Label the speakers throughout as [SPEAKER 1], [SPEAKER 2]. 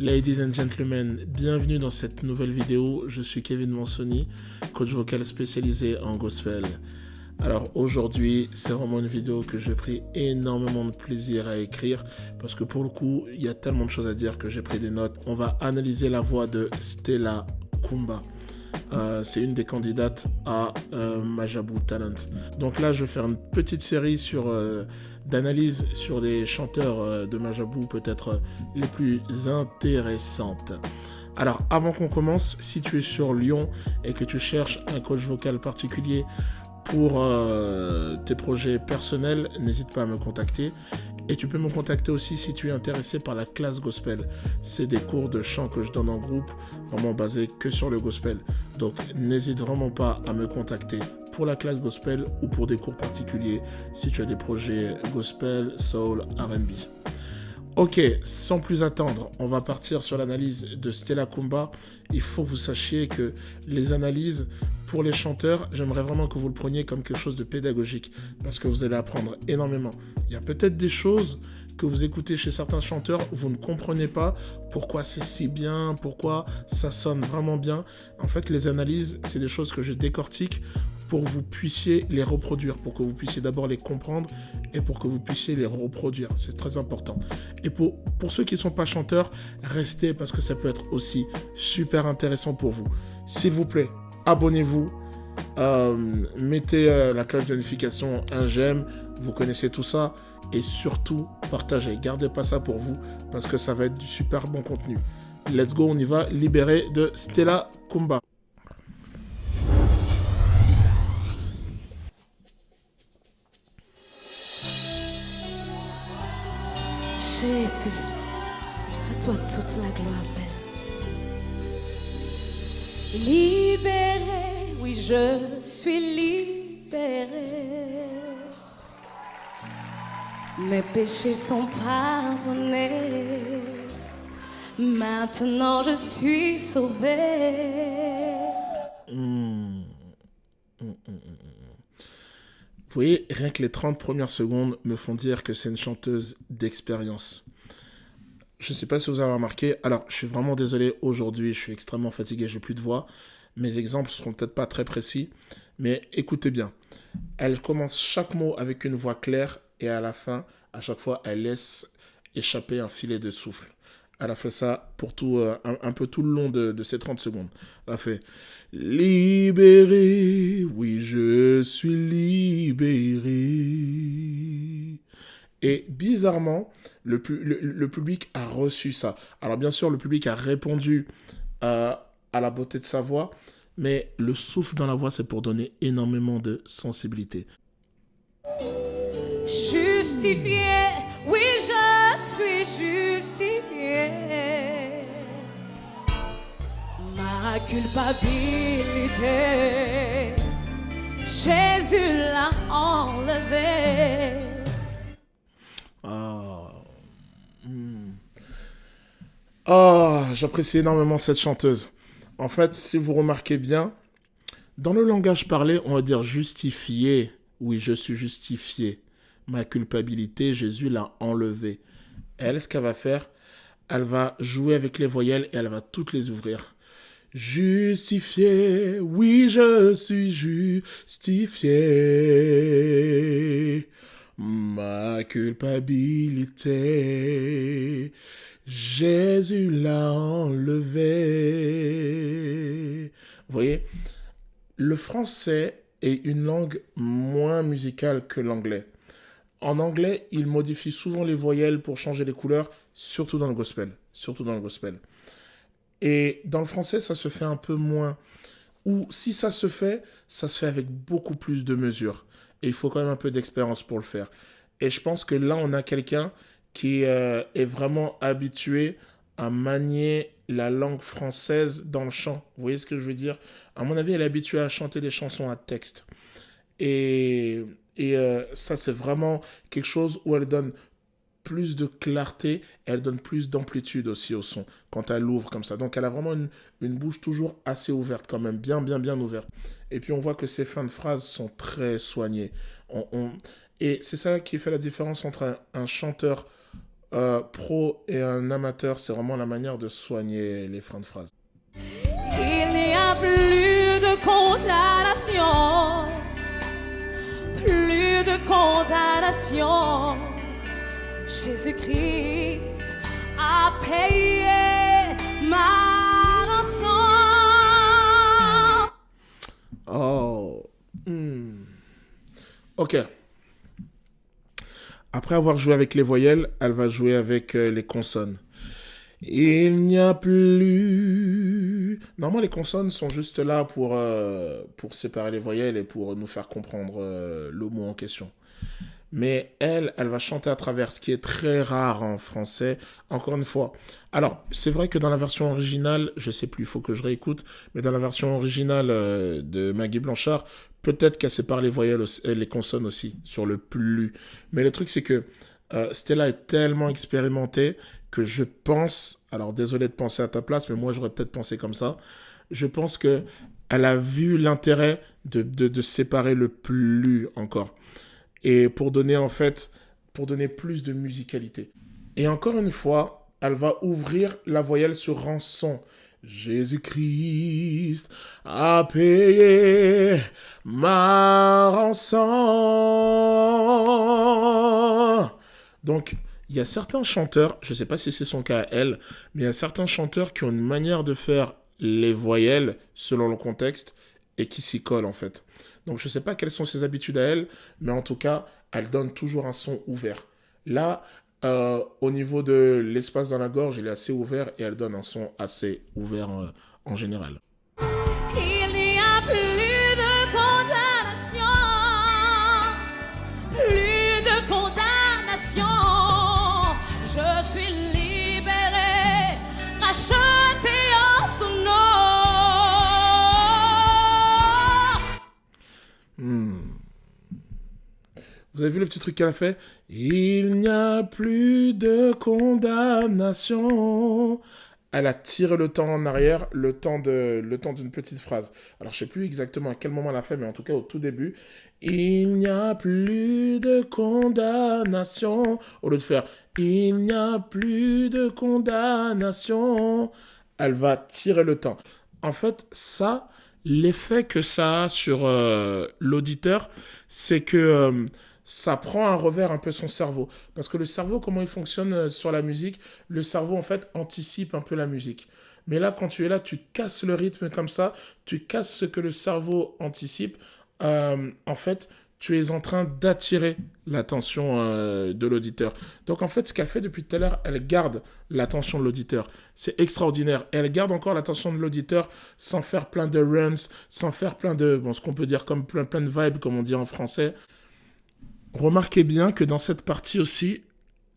[SPEAKER 1] Ladies and gentlemen, bienvenue dans cette nouvelle vidéo. Je suis Kevin Monsoni, coach vocal spécialisé en gospel. Alors aujourd'hui, c'est vraiment une vidéo que j'ai pris énormément de plaisir à écrire parce que pour le coup, il y a tellement de choses à dire que j'ai pris des notes. On va analyser la voix de Stella Kumba. C'est une des candidates à Majabou Talent. Donc là, je vais faire une petite série d'analyse sur les chanteurs de Majabou, peut-être les plus intéressantes. Alors, avant qu'on commence, si tu es sur Lyon et que tu cherches un coach vocal particulier pour tes projets personnels, n'hésite pas à me contacter. Et tu peux me contacter aussi si tu es intéressé par la classe gospel. C'est des cours de chant que je donne en groupe, vraiment basés que sur le gospel. Donc n'hésite vraiment pas à me contacter pour la classe gospel ou pour des cours particuliers si tu as des projets gospel, soul, R&B. Ok, sans plus attendre, on va partir sur l'analyse de Stella Kumba. Il faut que vous sachiez que les analyses pour les chanteurs, j'aimerais vraiment que vous le preniez comme quelque chose de pédagogique parce que vous allez apprendre énormément. Il y a peut-être des choses que vous écoutez chez certains chanteurs, vous ne comprenez pas pourquoi c'est si bien, pourquoi ça sonne vraiment bien. En fait, les analyses, c'est des choses que je décortique pour que vous puissiez les reproduire, pour que vous puissiez d'abord les comprendre et pour que vous puissiez les reproduire. C'est très important. Et pour ceux qui ne sont pas chanteurs, restez parce que ça peut être aussi super intéressant pour vous. S'il vous plaît, abonnez-vous, mettez la cloche de notification, un j'aime, vous connaissez tout ça, et surtout partagez. Gardez pas ça pour vous parce que ça va être du super bon contenu. Let's go, on y va, libéré de Stella Kumba.
[SPEAKER 2] Jésus, à toi toute la gloire belle. Libéré, oui je suis libéré. Mes péchés sont pardonnés. Maintenant je suis sauvé.
[SPEAKER 1] Vous voyez, rien que les 30 premières secondes me font dire que c'est une chanteuse d'expérience. Je ne sais pas si vous avez remarqué. Alors, je suis vraiment désolé. Aujourd'hui, je suis extrêmement fatigué. J'ai plus de voix. Mes exemples seront peut-être pas très précis. Mais écoutez bien. Elle commence chaque mot avec une voix claire. Et à la fin, à chaque fois, elle laisse échapper un filet de souffle. Elle a fait ça pour un peu tout le long de ces 30 secondes. Elle a fait « Libéré, oui je suis libéré ». Et bizarrement, le public a reçu ça. Alors bien sûr, le public a répondu à la beauté de sa voix, mais le souffle dans la voix, c'est pour donner énormément de sensibilité.
[SPEAKER 2] Justifié, oui je suis justifié. Ma culpabilité, Jésus l'a enlevé.
[SPEAKER 1] J'apprécie énormément cette chanteuse. En fait, si vous remarquez bien, dans le langage parlé, on va dire justifié. Oui, je suis justifié. Ma culpabilité, Jésus l'a enlevé. Elle, ce qu'elle va faire, elle va jouer avec les voyelles et elle va toutes les ouvrir. Justifié, oui, je suis justifié. Ma culpabilité, Jésus l'a enlevé. Vous voyez, le français est une langue moins musicale que l'anglais. En anglais, il modifie souvent les voyelles pour changer les couleurs, surtout dans le gospel. Et dans le français, ça se fait un peu moins. Ou si ça se fait avec beaucoup plus de mesures. Et il faut quand même un peu d'expérience pour le faire. Et je pense que là, on a quelqu'un qui est vraiment habitué à manier la langue française dans le chant. Vous voyez ce que je veux dire? À mon avis, elle est habituée à chanter des chansons à texte. Et ça, c'est vraiment quelque chose où elle donne plus de clarté, elle donne plus d'amplitude aussi au son quand elle l'ouvre comme ça. Donc elle a vraiment une bouche toujours assez ouverte quand même, bien ouverte. Et puis on voit que ses fins de phrases sont très soignées. Et c'est ça qui fait la différence entre un chanteur pro et un amateur, c'est vraiment la manière de soigner les fins de phrase.
[SPEAKER 2] Il n'y a plus de condamnation, plus de condamnation. Jésus-Christ a payé ma rançon.
[SPEAKER 1] Oh. Ok. Après avoir joué avec les voyelles, elle va jouer avec les consonnes. Il n'y a plus... Normalement, les consonnes sont juste là pour séparer les voyelles et pour nous faire comprendre le mot en question. Mais elle va chanter à travers, ce qui est très rare en français, encore une fois. Alors, c'est vrai que dans la version originale, je sais plus, il faut que je réécoute, mais dans la version originale de Maggie Blanchard, peut-être qu'elle sépare les voyelles, les consonnes aussi, sur le plus. Mais le truc, c'est que Stella est tellement expérimentée que je pense, alors désolé de penser à ta place, mais moi j'aurais peut-être pensé comme ça, je pense que elle a vu l'intérêt de séparer le plus encore. Et pour donner plus de musicalité. Et encore une fois, elle va ouvrir la voyelle sur rançon. Jésus-Christ a payé ma rançon. Donc, il y a certains chanteurs, je ne sais pas si c'est son cas à elle, mais il y a certains chanteurs qui ont une manière de faire les voyelles selon le contexte et qui s'y collent en fait. Donc je ne sais pas quelles sont ses habitudes à elle, mais en tout cas, elle donne toujours un son ouvert. Là, au niveau de l'espace dans la gorge, il est assez ouvert et elle donne un son assez ouvert en général.
[SPEAKER 2] Il n'y a plus de condamnation, plus de condamnation. Je suis libérée, rachetée en son nom.
[SPEAKER 1] Vous avez vu le petit truc qu'elle a fait? Il n'y a plus de condamnation. Elle a tiré le temps en arrière, le temps d'une petite phrase. Alors, je ne sais plus exactement à quel moment elle a fait, mais en tout cas, au tout début. Il n'y a plus de condamnation. Au lieu de faire il n'y a plus de condamnation, elle va tirer le temps. En fait, ça, l'effet que ça a sur l'auditeur, c'est que ça prend un revers un peu son cerveau. Parce que le cerveau, comment il fonctionne sur la musique, le cerveau, en fait, anticipe un peu la musique. Mais là, quand tu es là, tu casses le rythme comme ça, tu casses ce que le cerveau anticipe. En fait, tu es en train d'attirer l'attention de l'auditeur. Donc, en fait, ce qu'elle fait depuis tout à l'heure, elle garde l'attention de l'auditeur. C'est extraordinaire. Et elle garde encore l'attention de l'auditeur sans faire plein de runs, sans faire plein de, bon, ce qu'on peut dire comme plein de vibes, comme on dit en français. Remarquez bien que dans cette partie aussi,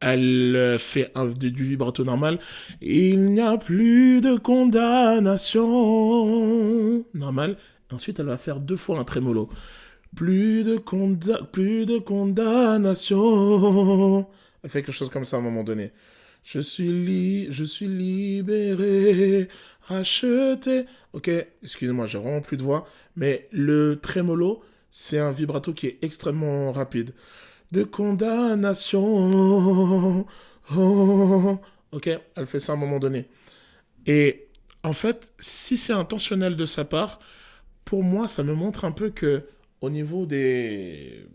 [SPEAKER 1] elle fait du vibrato normal. Il n'y a plus de condamnation. Normal. Ensuite, elle va faire 2 fois un trémolo. Plus de condamnation. Elle fait quelque chose comme ça à un moment donné. Je suis libéré, racheté. Ok, excusez-moi, j'ai vraiment plus de voix. Mais le trémolo, c'est un vibrato qui est extrêmement rapide. De condamnation. Ok, elle fait ça à un moment donné. Et en fait, si c'est intentionnel de sa part, pour moi, ça me montre un peu que au niveau de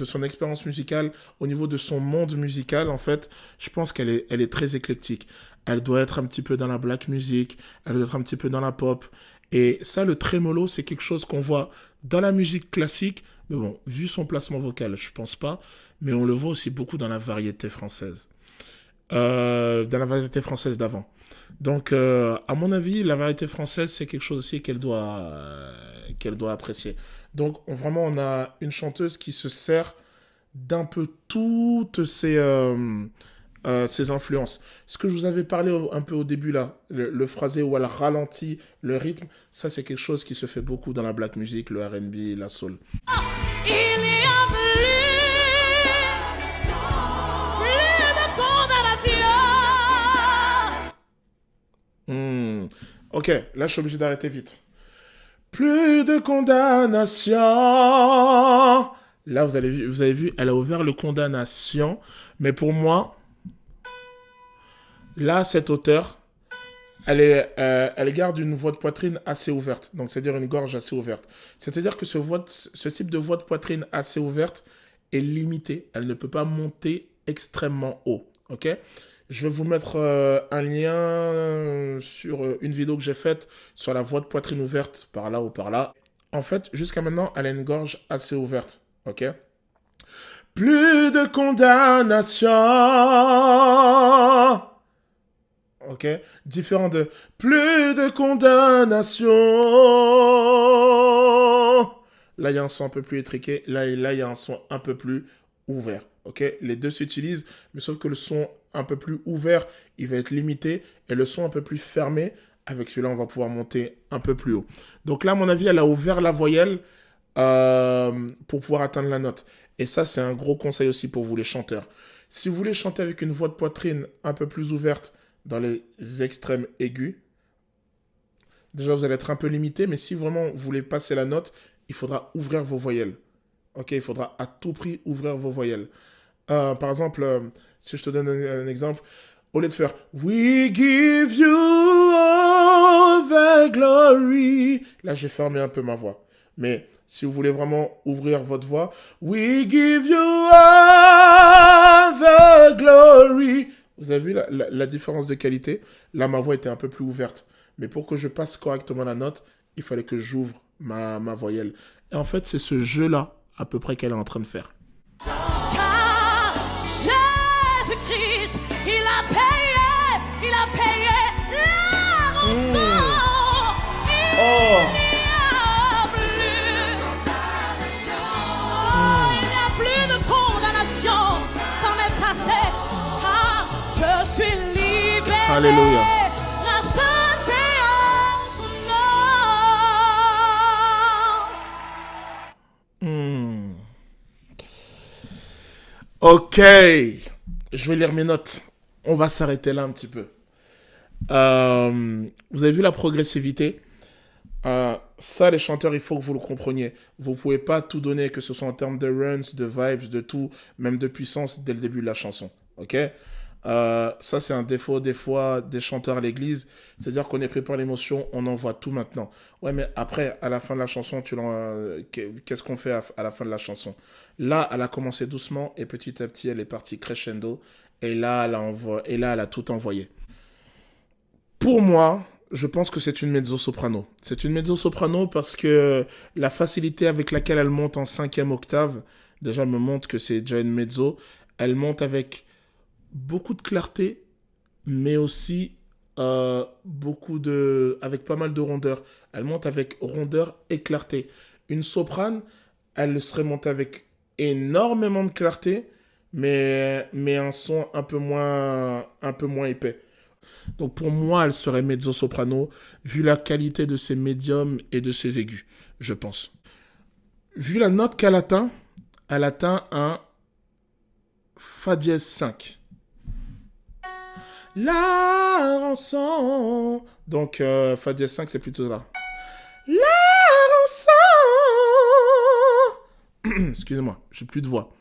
[SPEAKER 1] son expérience musicale, au niveau de son monde musical, en fait, je pense qu'elle est très éclectique. Elle doit être un petit peu dans la black music, elle doit être un petit peu dans la pop. Et ça, le trémolo, c'est quelque chose qu'on voit dans la musique classique. Mais bon, vu son placement vocal, je pense pas. Mais on le voit aussi beaucoup dans la variété française. Dans la variété française d'avant. Donc, à mon avis, la variété française, c'est quelque chose aussi qu'elle doit apprécier. Donc, vraiment, on a une chanteuse qui se sert d'un peu toutes ses influences. Ce que je vous avais parlé un peu au début, là, le phrasé où elle ralentit le rythme, ça, c'est quelque chose qui se fait beaucoup dans la black music, le R&B, la soul.
[SPEAKER 2] Il n'y a plus de condamnation.
[SPEAKER 1] Ok, là, je suis obligé d'arrêter vite. Plus de condamnation. Là, vous avez vu, elle a ouvert le condamnation. Mais pour moi, là, cette hauteur, elle garde une voie de poitrine assez ouverte. Donc, c'est-à-dire une gorge assez ouverte. C'est-à-dire que ce type de voie de poitrine assez ouverte est limitée. Elle ne peut pas monter extrêmement haut. Ok ? Je vais vous mettre un lien sur une vidéo que j'ai faite sur la voie de poitrine ouverte par là ou par là. En fait, jusqu'à maintenant, elle a une gorge assez ouverte. Ok ? Plus de condamnation. Ok? Différent de plus de condamnation. Là, il y a un son un peu plus étriqué. Là, il y a un son un peu plus ouvert. Ok? Les deux s'utilisent, mais sauf que le son un peu plus ouvert, il va être limité. Et le son un peu plus fermé, avec celui-là, on va pouvoir monter un peu plus haut. Donc là, à mon avis, elle a ouvert la voyelle pour pouvoir atteindre la note. Et ça, c'est un gros conseil aussi pour vous, les chanteurs. Si vous voulez chanter avec une voix de poitrine un peu plus ouverte dans les extrêmes aigus, déjà, vous allez être un peu limité, mais si vraiment vous voulez passer la note, il faudra ouvrir vos voyelles. Ok, il faudra à tout prix ouvrir vos voyelles. Par exemple, si je te donne un exemple, au lieu de faire « We give you all the glory », là, j'ai fermé un peu ma voix. Mais si vous voulez vraiment ouvrir votre voix, « We give you all the glory », vous avez vu la différence de qualité? Là, ma voix était un peu plus ouverte. Mais pour que je passe correctement la note, il fallait que j'ouvre ma voyelle. Et en fait, c'est ce jeu-là, à peu près, qu'elle est en train de faire.
[SPEAKER 2] Car Jésus-Christ, il a payé la rançon. Il n'y a plus de condamnation, c'en est assez, car je suis libéré.
[SPEAKER 1] Alléluia.
[SPEAKER 2] Racheté en son nom.
[SPEAKER 1] Ok, je vais lire mes notes. On va s'arrêter là un petit peu. Vous avez vu la progressivité? Ça, les chanteurs, il faut que vous le compreniez. Vous ne pouvez pas tout donner, que ce soit en termes de runs, de vibes, de tout, même de puissance, dès le début de la chanson. Ok? Ça, c'est un défaut des fois des chanteurs à l'église. C'est-à-dire qu'on est pris par l'émotion, on envoie tout maintenant. Ouais, mais après, à la fin de la chanson, qu'est-ce qu'on fait à la fin de la chanson? Là, elle a commencé doucement et petit à petit, elle est partie crescendo. Et là, elle a tout envoyé. Pour moi, je pense que c'est une mezzo-soprano. C'est une mezzo-soprano parce que la facilité avec laquelle elle monte en 5e octave, déjà, elle me montre que c'est déjà une mezzo. Elle monte avec beaucoup de clarté, mais aussi avec pas mal de rondeur. Elle monte avec rondeur et clarté. Une soprane, elle serait montée avec énormément de clarté, mais un son un peu moins épais. Donc pour moi, elle serait mezzo-soprano, vu la qualité de ses médiums et de ses aigus, je pense. Vu la note qu'elle atteint, elle atteint un Fa dièse 5. La rançon. Donc Fa dièse 5, c'est plutôt là. La rançon. Excusez-moi, j'ai plus de voix.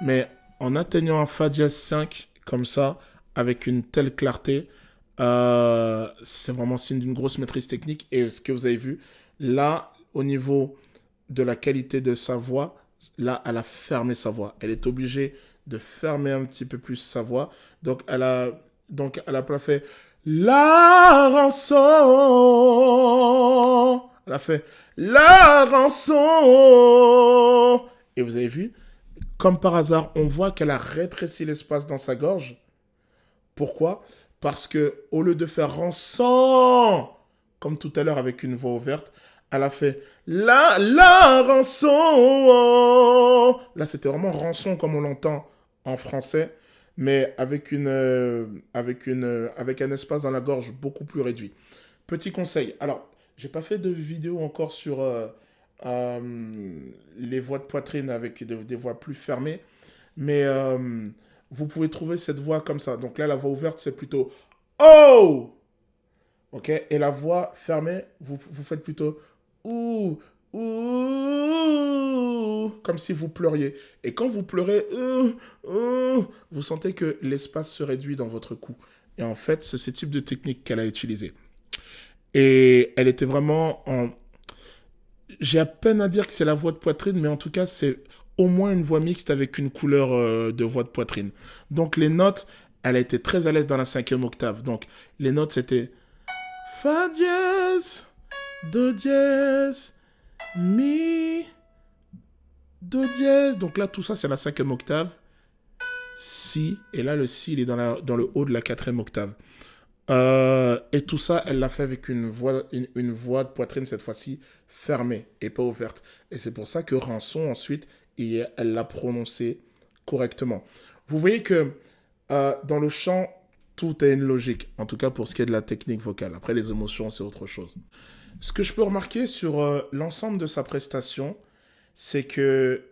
[SPEAKER 1] Mais en atteignant un Fa dièse 5, comme ça, avec une telle clarté, c'est vraiment signe d'une grosse maîtrise technique. Et ce que vous avez vu, là, au niveau de la qualité de sa voix, là, elle a fermé sa voix. Elle est obligée de fermer un petit peu plus sa voix. Donc, elle a pas fait la rançon. Elle a fait la rançon. Et vous avez vu, comme par hasard, on voit qu'elle a rétréci l'espace dans sa gorge. Pourquoi? Parce que au lieu de faire rançon, comme tout à l'heure avec une voix ouverte, elle a fait la rançon. Là, c'était vraiment rançon comme on l'entend en français, mais avec un espace dans la gorge beaucoup plus réduit. Petit conseil. Alors, j'ai pas fait de vidéo encore sur les voix de poitrine avec des voix plus fermées, mais vous pouvez trouver cette voix comme ça. Donc là, la voix ouverte, c'est plutôt « Oh !» Ok? Et la voix fermée, vous faites plutôt « Ouh !» ouh, comme si vous pleuriez. Et quand vous pleurez, vous sentez que l'espace se réduit dans votre cou. Et en fait, c'est ce type de technique qu'elle a utilisé. Et elle était vraiment en... J'ai à peine à dire que c'est la voix de poitrine, mais en tout cas, c'est au moins une voix mixte avec une couleur de voix de poitrine. Donc les notes, elle a été très à l'aise dans la 5e octave. Donc les notes, c'était Fa dièse, Do dièse, Mi, Do dièse. Donc là, tout ça, c'est la 5e octave. Si, et là, le Si, il est dans le haut de la 4e octave. Et tout ça, elle l'a fait avec une voix de poitrine, cette fois-ci, fermée et pas ouverte. Et c'est pour ça que Rançon, ensuite, elle l'a prononcé correctement. Vous voyez que dans le chant, tout a une logique, en tout cas pour ce qui est de la technique vocale. Après, les émotions, c'est autre chose. Ce que je peux remarquer sur l'ensemble de sa prestation, c'est que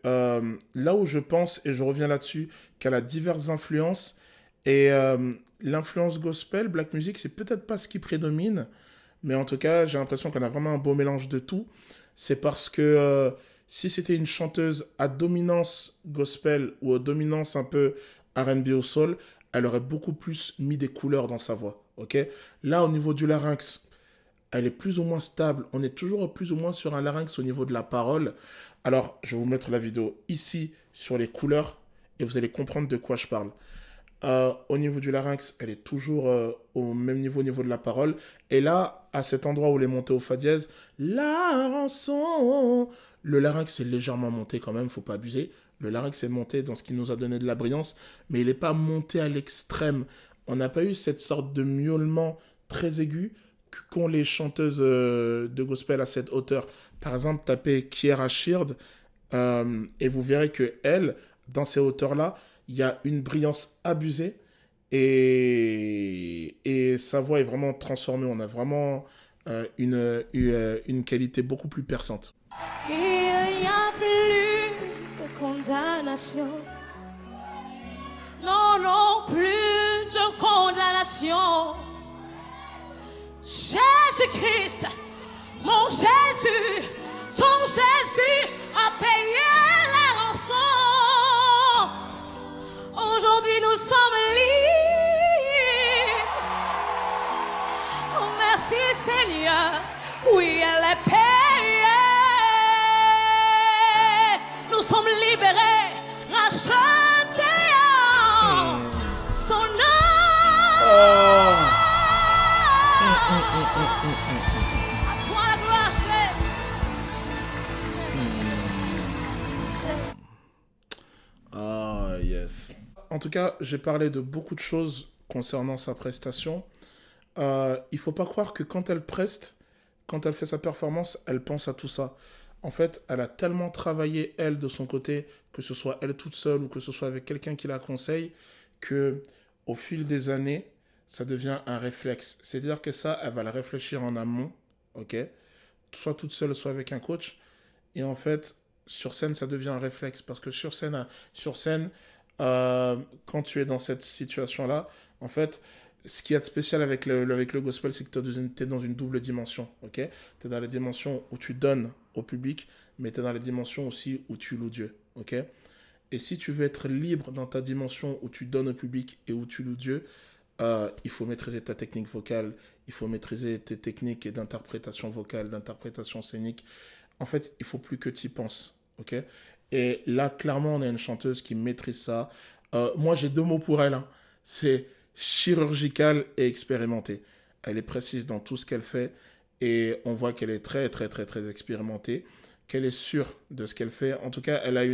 [SPEAKER 1] là où je pense, et je reviens là-dessus, qu'elle a diverses influences, et l'influence gospel, black music, c'est peut-être pas ce qui prédomine, mais en tout cas, j'ai l'impression qu'on a vraiment un beau mélange de tout. C'est parce que si c'était une chanteuse à dominance gospel ou à dominance un peu R&B au soul, elle aurait beaucoup plus mis des couleurs dans sa voix. Okay, là, au niveau du larynx, elle est plus ou moins stable. On est toujours plus ou moins sur un larynx au niveau de la parole. Alors, je vais vous mettre la vidéo ici sur les couleurs et vous allez comprendre de quoi je parle. Au niveau du larynx, elle est toujours au même niveau, au niveau de la parole. Et là, à cet endroit où elle est montée au fa dièse, la rançon, le larynx est légèrement monté quand même, faut pas abuser. Le larynx est monté dans ce qui nous a donné de la brillance, mais il n'est pas monté à l'extrême. On n'a pas eu cette sorte de miaulement très aigu qu'ont les chanteuses de gospel à cette hauteur. Par exemple, tapez Kiera Sheard et vous verrez que elle, dans ces hauteurs-là, il y a une brillance abusée et sa voix est vraiment transformée. On a vraiment une qualité beaucoup plus perçante.
[SPEAKER 2] Il n'y a plus de condamnation. Non, non, plus de condamnation. Jésus-Christ, mon Jésus, ton Jésus a payé la rançon. Aujourd'hui nous sommes libres. Oh merci Seigneur, oui elle est payée. Nous sommes libérés, rachetés en son nom. À toi la gloire, chef.
[SPEAKER 1] Ah, yes. En tout cas, j'ai parlé de beaucoup de choses concernant sa prestation. Il ne faut pas croire que quand elle preste, quand elle fait sa performance, elle pense à tout ça. En fait, elle a tellement travaillé, elle, de son côté, que ce soit elle toute seule ou que ce soit avec quelqu'un qui la conseille, que au fil des années, ça devient un réflexe. C'est-à-dire que ça, elle va le réfléchir en amont, ok, soit toute seule, soit avec un coach. Et en fait, sur scène, ça devient un réflexe. Parce que sur scène, quand tu es dans cette situation-là, en fait, ce qui est spécial avec le gospel, c'est que tu es dans une double dimension, ok? Tu es dans la dimension où tu donnes au public, mais tu es dans la dimension aussi où tu loues Dieu, ok? Et si tu veux être libre dans ta dimension où tu donnes au public et où tu loues Dieu, il faut maîtriser ta technique vocale, il faut maîtriser tes techniques d'interprétation vocale, d'interprétation scénique. En fait, il ne faut plus que tu y penses, ok? Et là, clairement, on a une chanteuse qui maîtrise ça. Moi, j'ai 2 mots pour elle, hein. C'est chirurgicale et expérimentée. Elle est précise dans tout ce qu'elle fait et on voit qu'elle est très, très, très, très expérimentée, qu'elle est sûre de ce qu'elle fait. En tout cas, elle a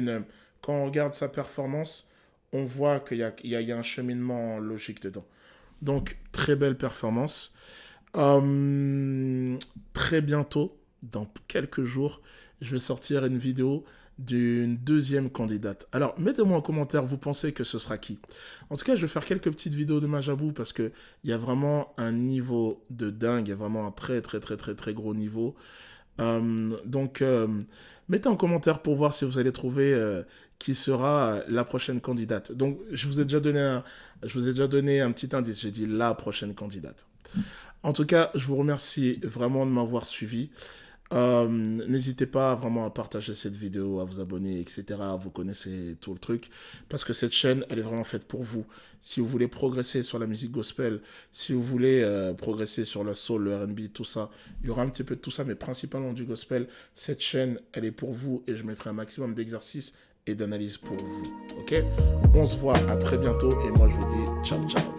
[SPEAKER 1] quand on regarde sa performance, on voit qu'il y a un cheminement logique dedans. Donc, très belle performance. Très bientôt, dans quelques jours, je vais sortir une vidéo d'une 2e candidate. Alors, mettez-moi en commentaire, vous pensez que ce sera qui? En tout cas, je vais faire quelques petites vidéos de Majabou parce qu'il y a vraiment un niveau de dingue, il y a vraiment un très, très, très, très, très gros niveau. Donc, mettez en commentaire pour voir si vous allez trouver qui sera la prochaine candidate. Donc, je vous ai déjà donné un petit indice. J'ai dit la prochaine candidate. En tout cas, je vous remercie vraiment de m'avoir suivi. N'hésitez pas vraiment à partager cette vidéo, à vous abonner, etc. Vous connaissez tout le truc. Parce que cette chaîne, elle est vraiment faite pour vous. Si vous voulez progresser sur la musique gospel, si vous voulez progresser sur le soul, le R&B, tout ça, il y aura un petit peu de tout ça, mais principalement du gospel. Cette chaîne, elle est pour vous et je mettrai un maximum d'exercices et d'analyses pour vous. Ok? On se voit à très bientôt et moi je vous dis ciao ciao.